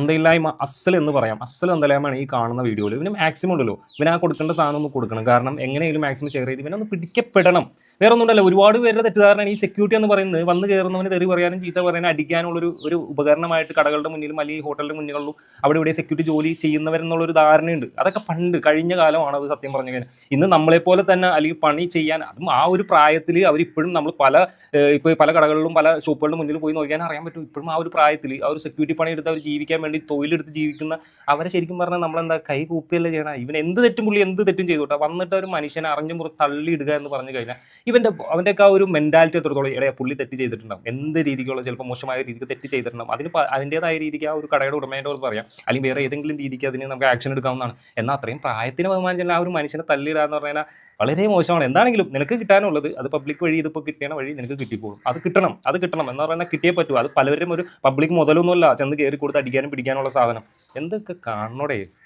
തന്തയില്ലായ്മ അസ്സൽ എന്ന് പറയാം. അസ്സൽ തന്തയില്ലായ്മയാണ് ഈ കാണുന്ന വീഡിയോയിൽ. ഇവന് മാക്സിമം ഉണ്ടല്ലോ, ഇവന് ആ കൊടുക്കേണ്ട സാധനം ഒന്ന് കൊടുക്കണം. കാരണം എങ്ങനെയെങ്കിലും മാക്സിമം ഷെയർ ചെയ്ത് ഇവനൊന്ന് പിടിക്കപ്പെടണം. വേറെ ഒന്നും ഉണ്ടല്ലോ, ഒരുപാട് പേരുടെ തെറ്റിദ്ധാരണയാണ് ഈ സെക്യൂരിറ്റി എന്ന് പറയുന്നത്. വന്ന് കയറുന്നവന് തെറി പറയാനും ചീത്ത പറയാനും അടിക്കാനുള്ളൊരു ഉപകരണമായിട്ട് കടകളുടെ മുന്നിലും അല്ലെങ്കിൽ ഹോട്ടലിൻ്റെ മുന്നുകളിലും അവിടെ ഇവിടെ സെക്യൂരിറ്റി ജോലി ചെയ്യുന്നവരെന്നുള്ളൊരു ധാരണയുണ്ട്. അതൊക്കെ പണ്ട് കഴിഞ്ഞ കാലമാണ് അത്, സത്യം പറഞ്ഞു കഴിഞ്ഞാൽ. ഇന്ന് നമ്മളെപ്പോലെ തന്നെ അല്ലെങ്കിൽ പണി ചെയ്യാൻ, അതും ആ ഒരു പ്രായത്തിൽ അവരിപ്പോഴും നമ്മൾ ഇപ്പോൾ പല കടകളിലും പല ഷോപ്പുകളുടെ മുന്നിൽ പോയി നോക്കിയാൽ അറിയാൻ പറ്റും. ഇപ്പോഴും ആ ഒരു പ്രായത്തിൽ ആ ഒരു സെക്യൂരിറ്റി പണി എടുത്ത് അവർ ജീവിക്കാൻ വേണ്ടി തൊഴിലെടുത്ത് ജീവിക്കുന്ന അവരെ ശരിക്കും പറഞ്ഞാൽ നമ്മളെന്താ കൈ കൂപ്പിയല്ലേ ചെയ്യണം. ഇവൻ എന്ത് തെറ്റും പുള്ളി എന്ത് തെറ്റും ചെയ്തോട്ടെ, വന്നിട്ട് ഒരു മനുഷ്യനെ അറിഞ്ഞു മുറി തള്ളിയിടുക എന്ന് പറഞ്ഞു കഴിഞ്ഞാൽ അവൻ്റെയൊക്കെ ആ ഒരു മെൻറ്റാലിറ്റി എത്രത്തോളം ഇടയാ പുള്ളി തെറ്റ് ചെയ്തിട്ടുണ്ടാവും. എന്ത് രീതിക്കുള്ള ചിലപ്പോൾ മോശമായ രീതിക്ക് തെറ്റ് ചെയ്തിട്ടുണ്ടാവും. അതിൻ്റെതായ രീതിക്ക് ആ ഒരു കടയുടെ ഉടമേൻ്റെ പറയാം, അല്ലെങ്കിൽ വേറെ ഏതെങ്കിലും രീതിക്ക് അതിന് നമുക്ക് ആക്ഷൻ എടുക്കാവുന്നതാണ്. എന്നാൽ അത്രയും പ്രായത്തിന് ബഹുമാനിച്ചാൽ ആ ഒരു മനുഷ്യനെ തള്ളിയിടുക എന്ന് പറഞ്ഞാൽ വളരെ മോശമാണ്. എന്താണെങ്കിലും നിനക്ക് കിട്ടാനുള്ളത് അത് പബ്ലിക് വഴി ഇതിപ്പോൾ കിട്ടിയ വഴി നിനക്ക് കിട്ടിപ്പോകും. അത് കിട്ടണം എന്ന് പറഞ്ഞാൽ കിട്ടിയേ പറ്റൂ. അത് പലവരും ഒരു പബ്ലിക് മുതലൊന്നുമല്ല ചെന്ന് കയറി കൊടുത്ത് അടിക്കാനും പിടിക്കാനുള്ള സാധനം. എന്തൊക്കെ കാണണോടെ.